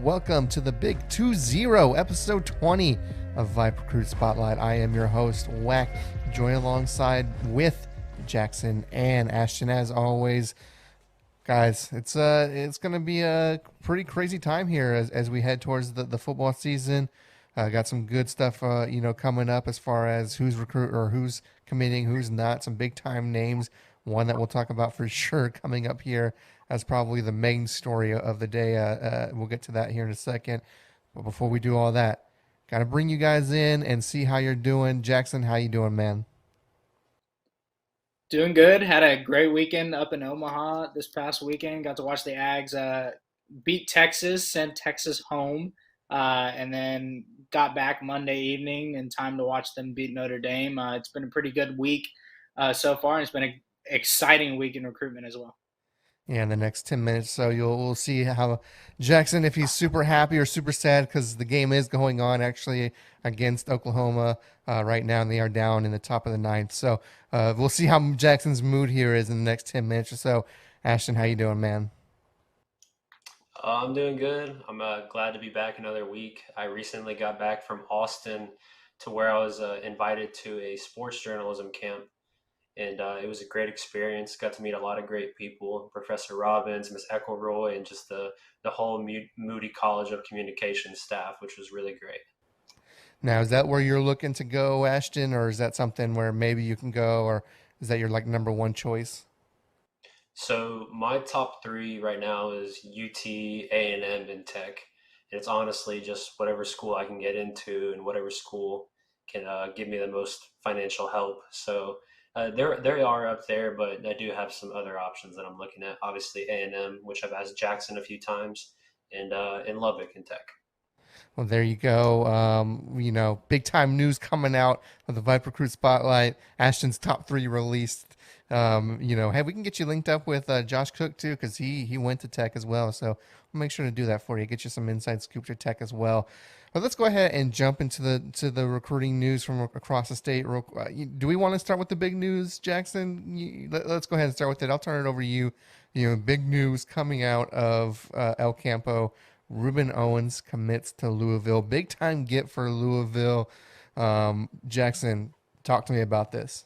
Welcome to the Big 2-0, episode 20 of VYPE Recruit Spotlight. I am your host, Wack, joined alongside with Jackson and Ashton as always. Guys, it's going to be a pretty crazy time here as we head towards the football season. Got some good stuff, coming up as far as who's recruit or who's committing, who's not. Some big time names. One that we'll talk about for sure coming up here as probably the main story of the day. We'll get to that here in a second. But before we do all that, got to bring you guys in and see how you're doing. Jackson, how you doing, man? Doing good. Had a great weekend up in Omaha this past weekend. Got to watch the Ags beat Texas, send Texas home, and then got back Monday evening in time to watch them beat Notre Dame. It's been a pretty good week so far, and it's been an exciting week in recruitment as well. Yeah, in the next 10 minutes, so we'll see how Jackson, if he's super happy or super sad, because the game is going on actually against Oklahoma right now, and they are down in the top of the ninth. So we'll see how Jackson's mood here is in the next 10 minutes or so. Ashton, how you doing, man? I'm doing good. I'm glad to be back another week. I recently got back from Austin to where I was invited to a sports journalism camp. And it was a great experience. Got to meet a lot of great people, Professor Robbins, Miss Eckleroy, and just the whole Moody College of Communication staff, which was really great. Now, is that where you're looking to go, Ashton, or is that something where maybe you can go, or is that your number one choice? So my top three right now is UT, A&M, and Tech. And it's honestly just whatever school I can get into and whatever school can give me the most financial help. So they are up there, but I do have some other options that I'm looking at. Obviously, A&M, which I've asked Jackson a few times, and in Lubbock and Tech. Well, there you go. Big time news coming out of the VYPE Recruit Spotlight. Ashton's top three released. Hey, we can get you linked up with Josh Cook too, because he went to Tech as well. So we'll make sure to do that for you. Get you some inside scoop to Tech as well. But let's go ahead and jump into the recruiting news from across the state. Do we want to start with the big news, Jackson? Let's go ahead and start with it. I'll turn it over to you. Big news coming out of El Campo. Rueben Owens commits to Louisville. Big time get for Louisville. Jackson, talk to me about this.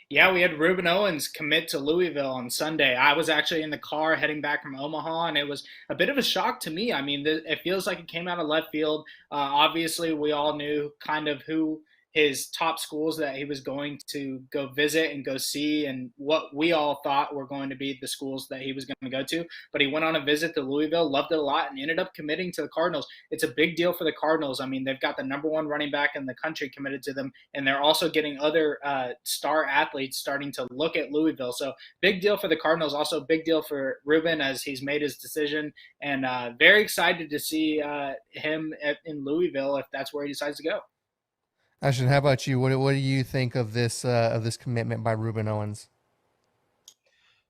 Yeah, we had Rueben Owens commit to Louisville on Sunday. I was actually in the car heading back from Omaha, and it was a bit of a shock to me. I mean, it feels like it came out of left field. Obviously, we all knew kind of who his top schools that he was going to go visit and go see, and what we all thought were going to be the schools that he was going to go to. But he went on a visit to Louisville, loved it a lot, and ended up committing to the Cardinals. It's a big deal for the Cardinals. I mean, they've got the number one running back in the country committed to them, and they're also getting other star athletes starting to look at Louisville. So big deal for the Cardinals. Also big deal for Reuben as he's made his decision, and very excited to see him in Louisville if that's where he decides to go. Ashton, how about you? What do you think of this commitment by Rueben Owens?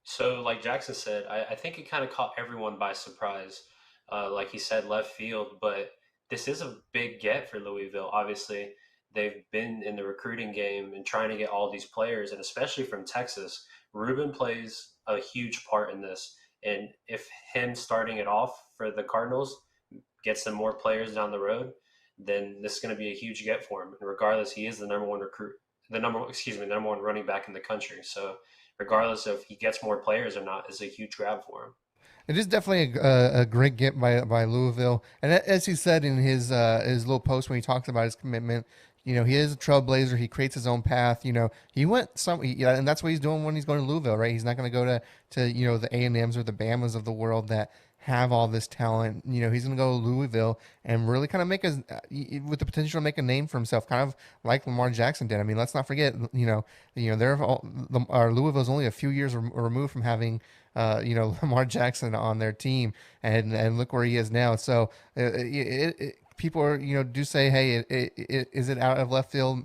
So, like Jackson said, I think it kind of caught everyone by surprise. Like he said, left field, but this is a big get for Louisville. Obviously, they've been in the recruiting game and trying to get all these players, and especially from Texas. Reuben plays a huge part in this. And if him starting it off for the Cardinals gets them more players down the road, then this is going to be a huge get for him. And regardless, he is the number one the number one running back in the country. So regardless if he gets more players or not, it's a huge grab for him. It is definitely a great get by Louisville. And as he said in his little post when he talks about his commitment, he is a trailblazer. He creates his own path. He went and that's what he's doing when he's going to Louisville, right? He's not going to go to the A&Ms or the Bamas of the world that have all this talent. He's going to go to Louisville and really kind of with the potential to make a name for himself, kind of like Lamar Jackson did. I mean, let's not forget, Louisville's only a few years removed from having, Lamar Jackson on their team, and look where he is now. So people are, do say, hey, is it out of left field?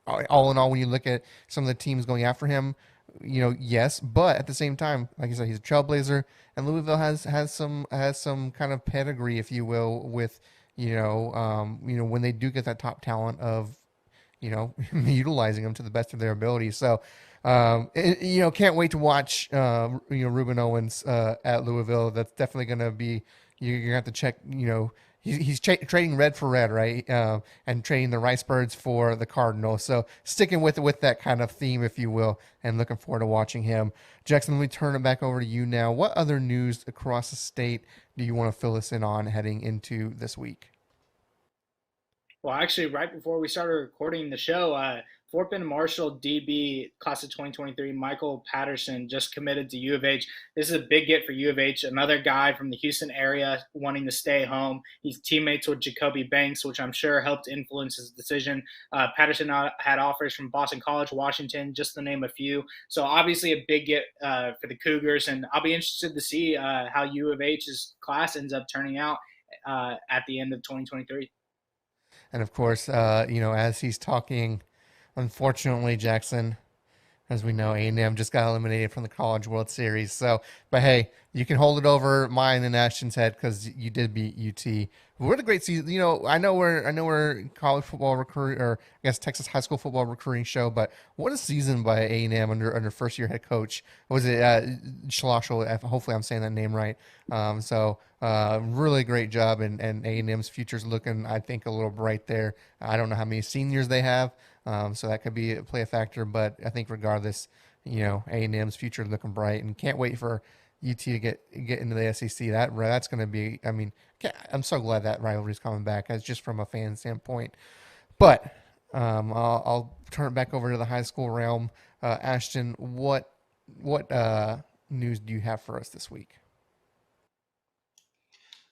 All in all, when you look at some of the teams going after him, yes, but at the same time, like I said, he's a trailblazer, and Louisville has some kind of pedigree, if you will, with when they do get that top talent of utilizing them to the best of their ability. So can't wait to watch Rueben Owens at Louisville. That's definitely going to be you're gonna have to check. He's trading red for red, right? And trading the Rice Birds for the Cardinals. So sticking with that kind of theme, if you will, and looking forward to watching him. Jackson, let me turn it back over to you now. What other news across the state do you want to fill us in on heading into this week? Well, actually, right before we started recording the show, Fort Bend Marshall DB class of 2023, Michael Patterson, just committed to U of H. This is a big get for U of H. Another guy from the Houston area wanting to stay home. He's teammates with Jacoby Banks, which I'm sure helped influence his decision. Patterson had offers from Boston College, Washington, just to name a few. So obviously a big get for the Cougars, and I'll be interested to see how U of H's class ends up turning out at the end of 2023. And of course, as he's talking, unfortunately, Jackson, as we know, A&M just got eliminated from the College World Series. So, but hey, you can hold it over mine and Ashton's head because you did beat UT. What a great season! I know we're college football recruit, or I guess Texas high school football recruiting show. But what a season by A&M under first year head coach. Was it Schlosel? Hopefully, I'm saying that name right. Really great job, and A&M's future's looking, I think, a little bright there. I don't know how many seniors they have. So that could play a factor, but I think regardless, A&M's future is looking bright, and can't wait for UT to get into the SEC. That's going to be. I mean, I'm so glad that rivalry's coming back, as just from a fan standpoint. But I'll turn it back over to the high school realm. Ashton, what news do you have for us this week?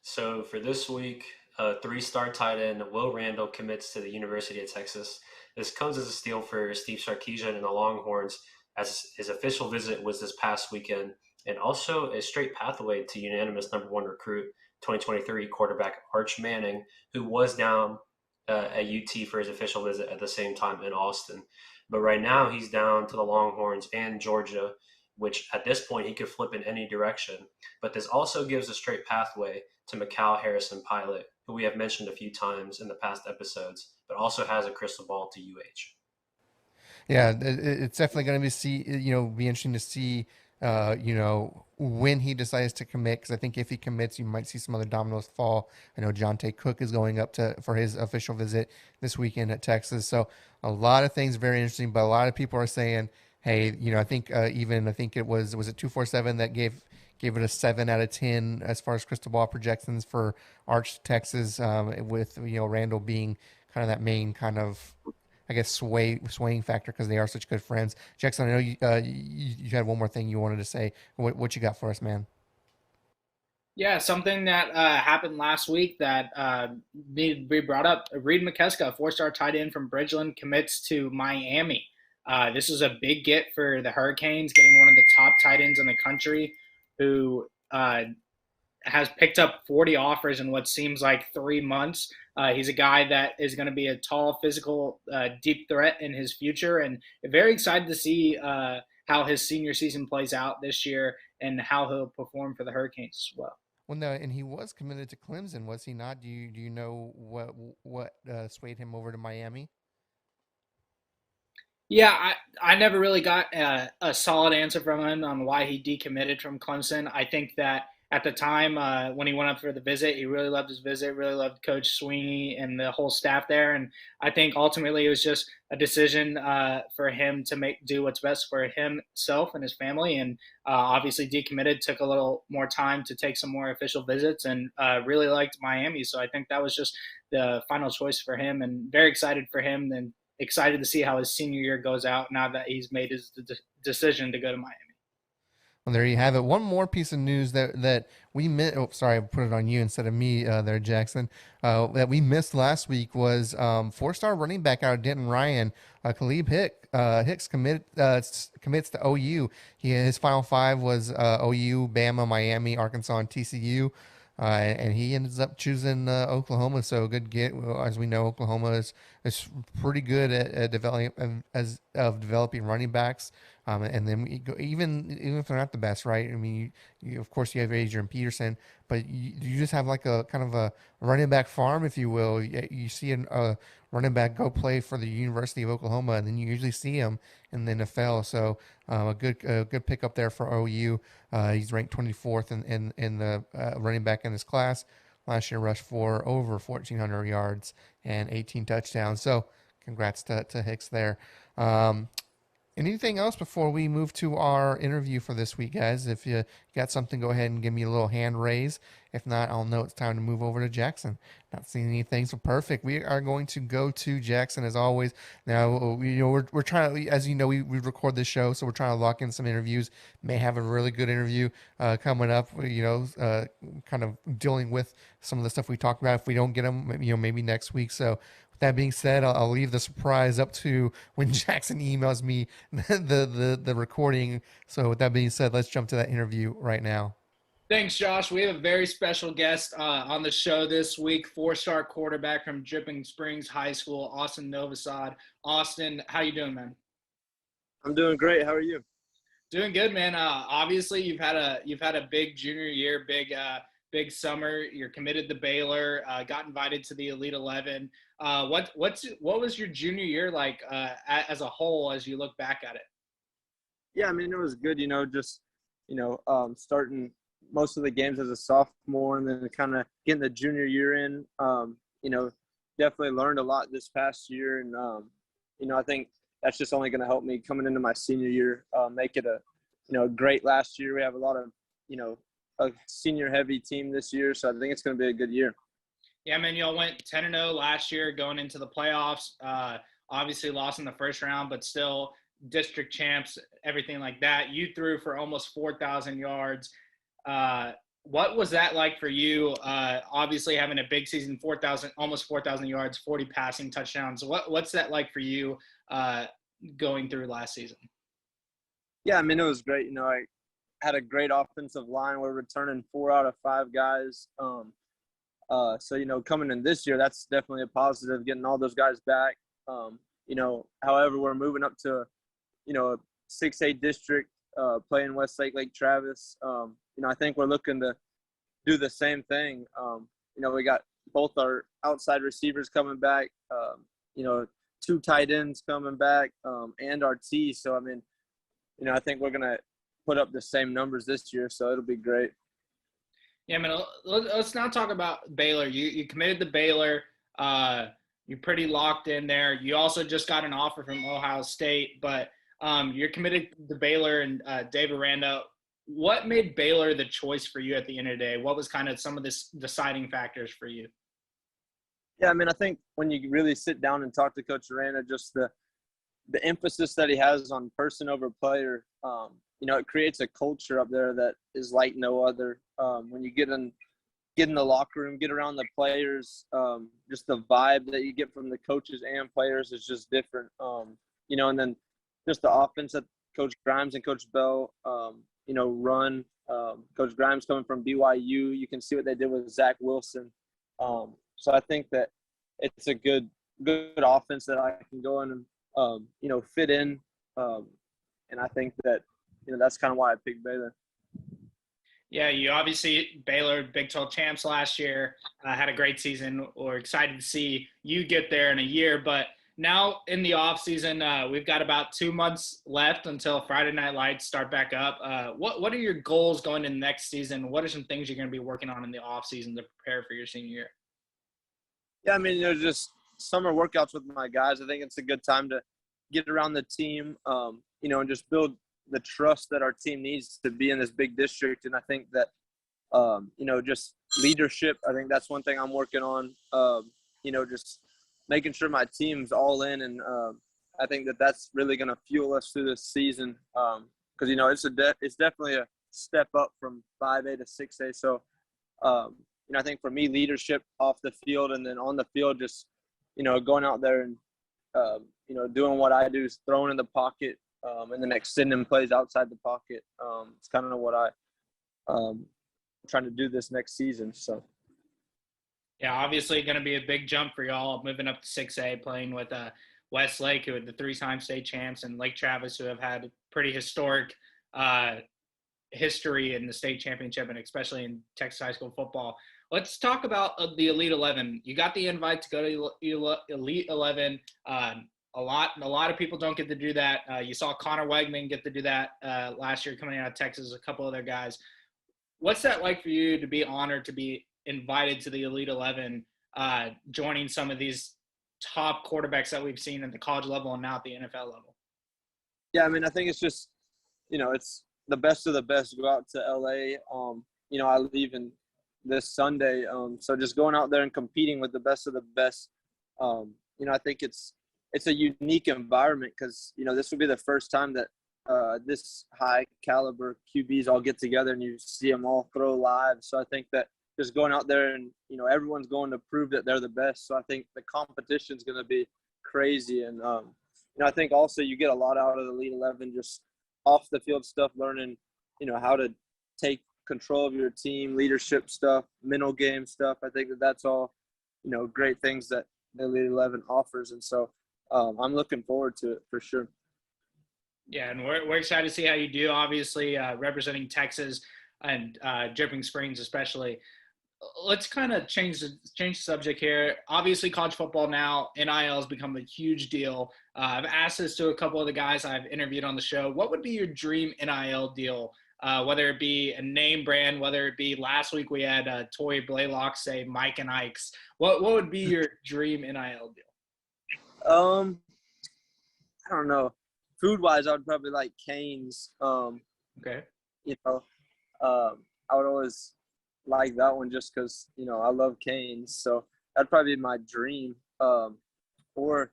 So for this week, 3-star tight end Will Randall commits to the University of Texas. This comes as a steal for Steve Sarkisian and the Longhorns, as his official visit was this past weekend, and also a straight pathway to unanimous number 1 recruit 2023 quarterback Arch Manning, who was down at UT for his official visit at the same time in Austin. But right now he's down to the Longhorns and Georgia, which at this point he could flip in any direction. But this also gives a straight pathway to Macau Harrison Pilot, who we have mentioned a few times in the past episodes, but also has a crystal ball to UH. Yeah, it's definitely going to be interesting to see, when he decides to commit. Because I think if he commits, you might see some other dominoes fall. I know Jonte Cook is going up for his official visit this weekend at Texas. So a lot of things very interesting. But a lot of people are saying, hey, I think I think it was it 247 that gave it a 7 out of 10 as far as crystal ball projections for Arch Texas, with Randall being kind of that main kind of, I guess, swaying factor because they are such good friends. Jackson, I know you had one more thing you wanted to say. What you got for us, man? Yeah, something that happened last week that we brought up. Reed McKeska, 4-star tight end from Bridgeland, commits to Miami. This is a big get for the Hurricanes, getting one of the top tight ends in the country, who has picked up 40 offers in what seems like 3 months. He's a guy that is going to be a tall, physical, deep threat in his future, and very excited to see how his senior season plays out this year and how he'll perform for the Hurricanes as well. Well, no, and he was committed to Clemson, was he not? Do you know what swayed him over to Miami? Yeah, I never really got a solid answer from him on why he decommitted from Clemson. I think that at the time when he went up for the visit, he really loved his visit, really loved Coach Sweeney and the whole staff there. And I think ultimately it was just a decision for him to do what's best for himself and his family. And obviously decommitted, took a little more time to take some more official visits, and really liked Miami. So I think that was just the final choice for him, and very excited for him, and excited to see how his senior year goes out now that he's made his decision to go to Miami. Well, there you have it. One more piece of news that we missed. Oh, sorry, I put it on you instead of me there, Jackson. That we missed last week was 4-star running back out of Denton Ryan, Khalib Hicks commits to OU. His final 5 was OU, Bama, Miami, Arkansas, and TCU. And he ends up choosing Oklahoma. So good get. As we know, Oklahoma is is pretty good at developing running backs. And then even if they're not the best, right? I mean, of course you have Adrian Peterson, but you just have like a kind of a running back farm, if you will. You see a running back go play for the University of Oklahoma, and then you usually see him in the NFL. So a good pickup there for OU. He's ranked 24th in the running back in his class. Last year rushed for over 1,400 yards and 18 touchdowns. So congrats to Hicks there. Anything else before we move to our interview for this week, guys? If you got something, go ahead and give me a little hand raise. If not, I'll know it's time to move over to Jackson. Not seeing anything, so perfect. We are going to go to Jackson as always. Now, we're trying to, as you know, we record this show, so we're trying to lock in some interviews. May have a really good interview coming up. Kind of dealing with some of the stuff we talked about. If we don't get them, maybe next week. So that being said, I'll leave the surprise up to when Jackson emails me the recording. So with that being said, let's jump to that interview right now. Thanks, Josh. We have a very special guest on the show this week, 4-star quarterback from Dripping Springs High School, Austin Novosad. Austin, how you doing, man? I'm doing great. How are you? Doing good, man. Obviously, you've had a big junior year, big summer. You're committed to Baylor. Got invited to the Elite 11. What was your junior year like as a whole as you look back at it? Yeah, I mean, it was good. Starting most of the games as a sophomore, and then kind of getting the junior year in. Definitely learned a lot this past year, and I think that's just only going to help me coming into my senior year. Make it a great last year. We have a lot of a senior heavy team this year, so I think it's going to be a good year. Yeah, man, y'all went 10-0 last year going into the playoffs. Obviously lost in the first round, but still district champs, everything like that. You threw for almost 4,000 yards. What was that like for you? Obviously having a big season, almost 4,000 yards, 40 passing touchdowns. What's that like for you going through last season? Yeah, I mean, it was great. I had a great offensive line. We're returning 4 out of 5 guys. So coming in this year, that's definitely a positive, getting all those guys back. However, we're moving up to, a 6A district, playing Westlake Lake Travis. I think we're looking to do the same thing. We got both our outside receivers coming back, 2 tight ends coming back, and our T. So, I mean, I think we're going to put up the same numbers this year, so it'll be great. Yeah, man, let's now talk about Baylor. You committed to Baylor. You're pretty locked in there. You also just got an offer from Ohio State, but you're committed to Baylor and David Randall. What made Baylor the choice for you at the end of the day? What was kind of some of the deciding factors for you? Yeah, I mean, I think when you really sit down and talk to Coach Randall, just the emphasis that he has on person over player, it creates a culture up there that is like no other. When you get in the locker room, get around the players, just the vibe that you get from the coaches and players is just different. And then just the offense that Coach Grimes and Coach Bell, run. Coach Grimes coming from BYU, you can see what they did with Zach Wilson. So I think that it's a good offense that I can go in and, fit in. And I think that, that's kind of why I picked Baylor. Yeah, you obviously, Baylor, Big 12 champs last year, had a great season. We're excited to see you get there in a year. But now in the offseason, we've got about 2 months left until Friday Night Lights start back up. What are your goals going into next season? What are some things you're going to be working on in the offseason to prepare for your senior year? Yeah, I mean, just summer workouts with my guys. I think it's a good time to get around the team, and just build the trust that our team needs to be in this big district. And I think that, just leadership, I think that's one thing I'm working on, just making sure my team's all in. And I think that that's really going to fuel us through this season. Because, it's definitely a step up from 5A to 6A. So, I think for me, leadership off the field and then on the field, just, going out there and, doing what I do is throwing in the pocket, and then extending plays outside the pocket. It's kind of what I'm trying to do this next season. So. Yeah, obviously going to be a big jump for y'all moving up to 6A, playing with Westlake, who are the three-time state champs, and Lake Travis, who have had pretty historic uh, history in the state championship and especially in Texas high school football. Let's talk about the Elite 11. You got the invite to go to Elite 11. A lot of people don't get to do that. You saw Connor Wegman get to do that last year coming out of Texas, a couple other guys. What's that like for you to be honored to be invited to the Elite 11, joining some of these top quarterbacks that we've seen at the college level and now at the NFL level? Yeah, I mean, I think it's just, it's the best of the best go out to LA. I leave in this Sunday. So just going out there and competing with the best of the best, I think it's a unique environment because, this will be the first time that this high caliber QBs all get together and you see them all throw live. So I think that just going out there and, everyone's going to prove that they're the best. So I think the competition is going to be crazy. And, I think also you get a lot out of the Elite 11, just off the field stuff, learning, how to take control of your team, leadership stuff, mental game stuff. I think that's all, great things that the Elite 11 offers. And so I'm looking forward to it for sure. Yeah, and we're excited to see how you do, obviously, representing Texas and Dripping Springs especially. Let's kind of change the subject here. Obviously, college football now, NIL has become a huge deal. I've asked this to a couple of the guys I've interviewed on the show. What would be your dream NIL deal, whether it be a name brand, whether it be last week we had Tory Blaylock say Mike and Ike's. What would be your dream NIL deal? I don't know. Food-wise, I would probably like Cane's. Okay. I would always like that one just because, I love Cane's. So that'd probably be my dream. Or,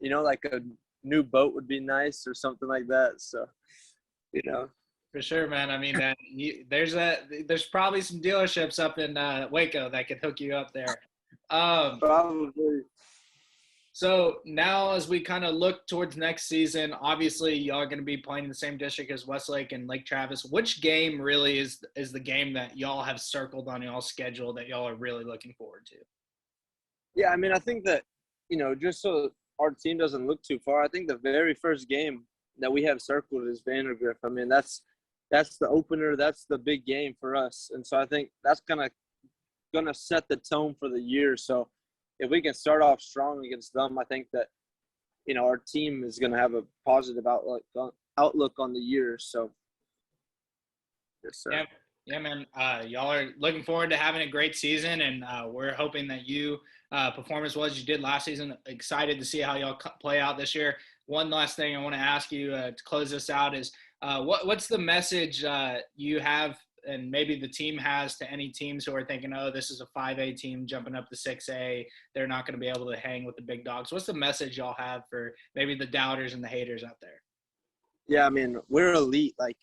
like a new boat would be nice or something like that. So, For sure, man. I mean, there's probably some dealerships up in Waco that could hook you up there. Probably. So now as we kind of look towards next season, obviously y'all are going to be playing in the same district as Westlake and Lake Travis. Which game really is the game that y'all have circled on y'all's schedule that y'all are really looking forward to? Yeah, I mean, I think that, just so our team doesn't look too far, I think the very first game that we have circled is Vandergrift. I mean, that's the opener. That's the big game for us. And so I think that's gonna set the tone for the year. So if we can start off strong against them, I think that, our team is going to have a positive outlook on the year. So, yes, sir. Yeah, man. Y'all are looking forward to having a great season, and we're hoping that you perform as well as you did last season. Excited to see how y'all play out this year. One last thing I want to ask you to close this out is what's the message you have and maybe the team has to any teams who are thinking, oh, this is a 5A team jumping up to 6A. They're not going to be able to hang with the big dogs. What's the message y'all have for maybe the doubters and the haters out there? Yeah, I mean, we're elite. Like,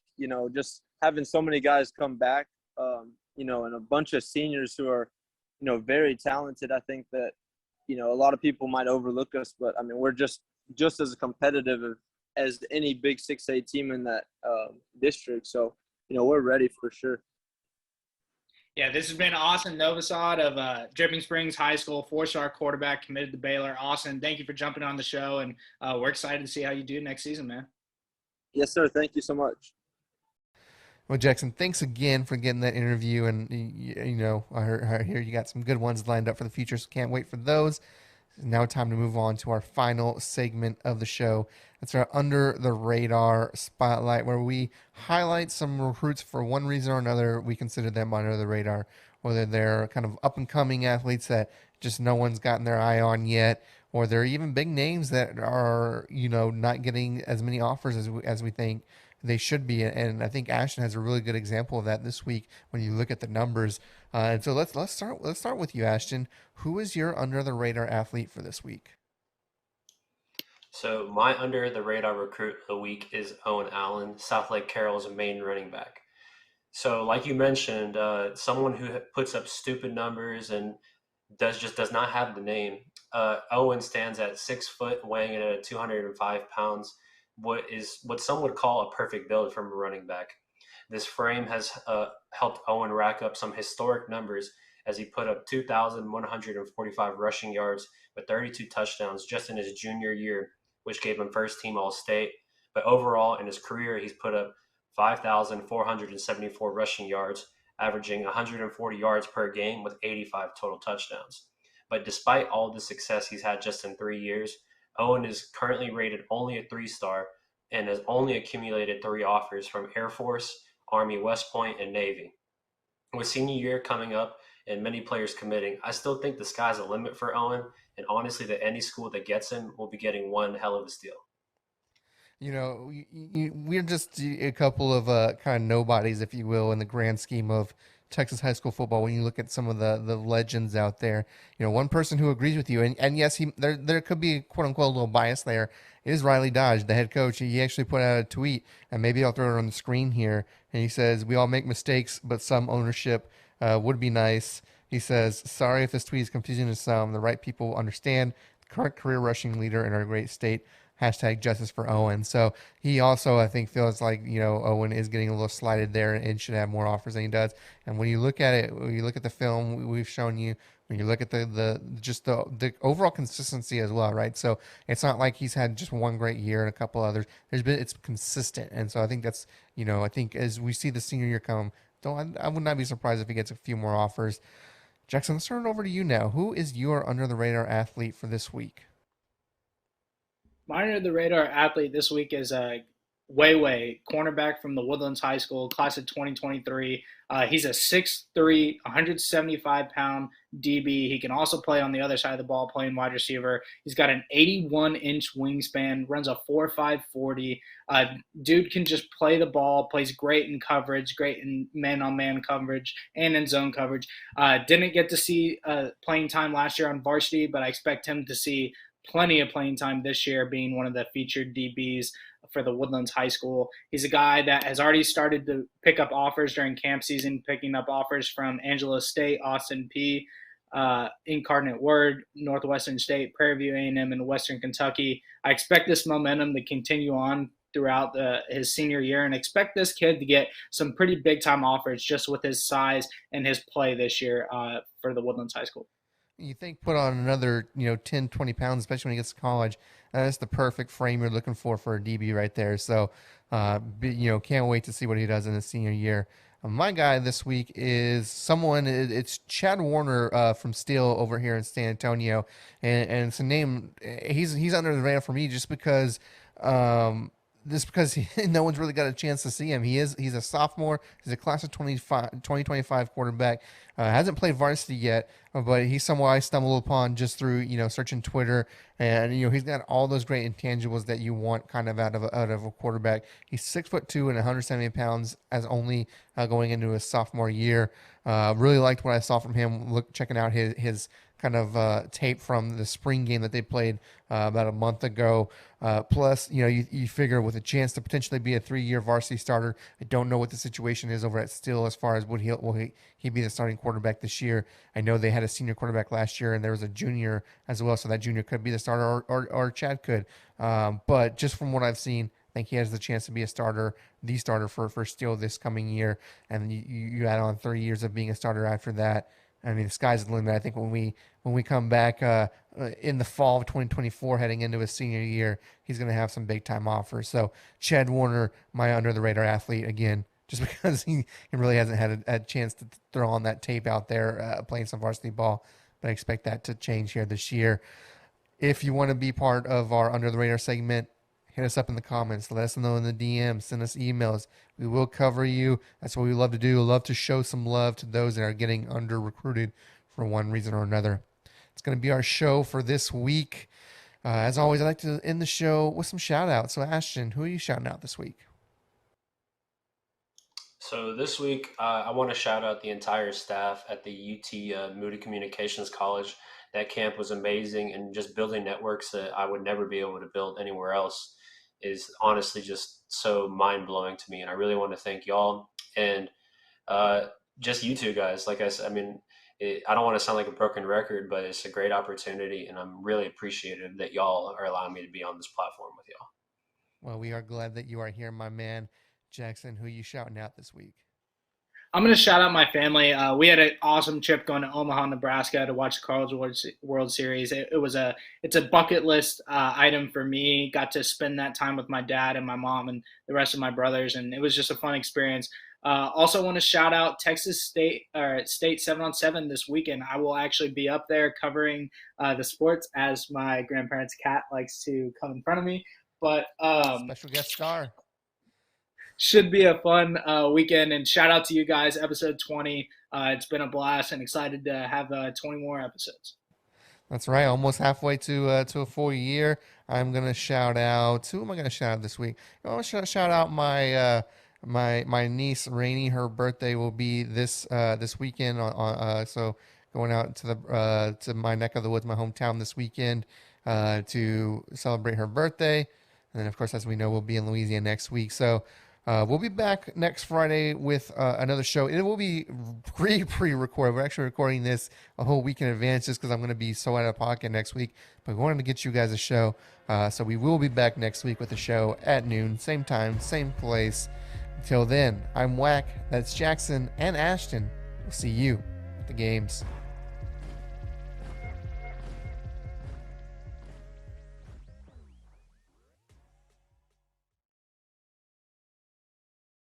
just having so many guys come back, and a bunch of seniors who are, very talented. I think that, a lot of people might overlook us, but I mean, we're just as competitive as any big 6A team in that district. So, we're ready for sure. Yeah, this has been Austin Novosad of Dripping Springs High School, 4-star quarterback committed to Baylor. Austin, thank you for jumping on the show, and we're excited to see how you do next season, man. Yes, sir. Thank you so much. Well, Jackson, thanks again for getting that interview, and I hear you got some good ones lined up for the future, so can't wait for those. Now time to move on to our final segment of the show. It's our Under the Radar Spotlight, where we highlight some recruits for one reason or another. We consider them under the radar, whether they're kind of up-and-coming athletes that just no one's gotten their eye on yet, or they're even big names that are, not getting as many offers as we think they should be. And I think Ashton has a really good example of that this week when you look at the numbers. And so let's start with you, Ashton. Who is your under the radar athlete for this week? So my under the radar recruit of the week is Owen Allen, South Lake Carroll's main running back. So like you mentioned, someone who puts up stupid numbers and does not have the name. Owen stands at 6 foot, weighing in at 205 pounds. What some would call a perfect build from a running back. This frame has helped Owen rack up some historic numbers as he put up 2,145 rushing yards with 32 touchdowns just in his junior year, which gave him first team All State. But overall, in his career, he's put up 5,474 rushing yards, averaging 140 yards per game with 85 total touchdowns. But despite all the success he's had just in 3 years, Owen is currently rated only a 3-star and has only accumulated 3 offers from Air Force, Army, West Point, and Navy. With senior year coming up and many players committing, I still think the sky's the limit for Owen, and honestly, that any school that gets him will be getting one hell of a steal. We're just a couple of kind of nobodies, if you will, in the grand scheme of Texas high school football. When you look at some of the legends out there, one person who agrees with you, and yes, there could be quote unquote a little bias there, is Riley Dodge, the head coach. He actually put out a tweet, and maybe I'll throw it on the screen here. And he says, "We all make mistakes, but some ownership would be nice." He says, "Sorry if this tweet is confusing to some. The right people will understand. Current career rushing leader in our great state. Hashtag justice for Owen." So he also, I think, feels like, Owen is getting a little slighted there and should have more offers than he does. And when you look at it, when you look at the film we've shown you, when you look at the overall consistency as well, right? So it's not like he's had just one great year and a couple others. It's consistent. And so I think that's, I think as we see the senior year come, I would not be surprised if he gets a few more offers. Jackson, let's turn it over to you now. Who is your under the radar athlete for this week? My under the radar athlete this week is Way, cornerback from the Woodlands High School, class of 2023. He's a 6'3", 175-pound DB. He can also play on the other side of the ball, playing wide receiver. He's got an 81-inch wingspan, runs a 4.5 40. Dude can just play the ball, plays great in coverage, great in man-on-man coverage and in zone coverage. Didn't get to see playing time last year on varsity, but I expect him to see plenty of playing time this year, being one of the featured DBs for the Woodlands High School. He's a guy that has already started to pick up offers during camp season, picking up offers from Angelo State, Austin P, Incarnate Word, Northwestern State, Prairie View A&M, and Western Kentucky. I expect this momentum to continue on throughout his senior year, and expect this kid to get some pretty big-time offers just with his size and his play this year for the Woodlands High School. You think put on another, 10, 20 pounds, especially when he gets to college. That's the perfect frame you're looking for a DB right there. So, can't wait to see what he does in his senior year. My guy this week is someone, it's Chad Warner from Steele over here in San Antonio. And it's a name, he's under the radar for me just because no one's really got a chance to see him. He's a sophomore. He's a class of 2025 quarterback. Hasn't played varsity yet, but he's someone I stumbled upon just through, searching Twitter. And, he's got all those great intangibles that you want kind of out of a quarterback. He's 6'2" and 170 pounds as only going into his sophomore year. Really liked what I saw from him. Checking out his kind of tape from the spring game that they played about a month ago. Plus, you figure with a chance to potentially be a 3-year varsity starter. I don't know what the situation is over at Steele as far as will he be the starting quarterback this year. I know they had a senior quarterback last year, and there was a junior as well, so that junior could be the starter, or Chad could. But just from what I've seen, I think he has the chance to be the starter for Steele this coming year. And you add on 3 years of being a starter after that. I mean, the sky's the limit. I think when we come back in the fall of 2024, heading into his senior year, he's going to have some big time offers. So Chad Warner, my under the radar athlete again, just because he really hasn't had a chance to throw on that tape out there playing some varsity ball. But I expect that to change here this year. If you want to be part of our under the radar segment, hit us up in the comments. Let us know in the DM. Send us emails. We will cover you. That's what we love to do. We love to show some love to those that are getting under-recruited for one reason or another. It's going to be our show for this week. As always, I'd like to end the show with some shout-outs. So, Ashton, who are you shouting out this week? So this week, I want to shout out the entire staff at the UT Moody Communications College. That camp was amazing, and just building networks that I would never be able to build anywhere else is honestly just so mind-blowing to me. And I really want to thank y'all and just you two guys. Like I said, I mean, I don't want to sound like a broken record, but it's a great opportunity, and I'm really appreciative that y'all are allowing me to be on this platform with y'all. Well, we are glad that you are here, my man. Jackson, who are you shouting out this week? I'm going to shout out my family. We had an awesome trip going to Omaha, Nebraska to watch the College World Series. It's a bucket list item for me. Got to spend that time with my dad and my mom and the rest of my brothers, and it was just a fun experience. Also want to shout out Texas State 7-on-7 this weekend. I will actually be up there covering the sports as my grandparents' cat likes to come in front of me. But special guest star. Should be a fun weekend, and shout out to you guys, episode 20. It's been a blast, and excited to have 20 more episodes. That's right, almost halfway to a full year. I'm gonna shout out. Who am I gonna shout out this week? I want to shout out my my niece Rainey. Her birthday will be this weekend. So going out to the to my neck of the woods, my hometown this weekend to celebrate her birthday, and then of course, as we know, we'll be in Louisiana next week. So. We'll be back next Friday with another show. It will be pre-recorded. We're actually recording this a whole week in advance just because I'm going to be so out of pocket next week. But we wanted to get you guys a show. So we will be back next week with a show at noon, same time, same place. Until then, I'm Wack. That's Jackson and Ashton. We'll see you at the games.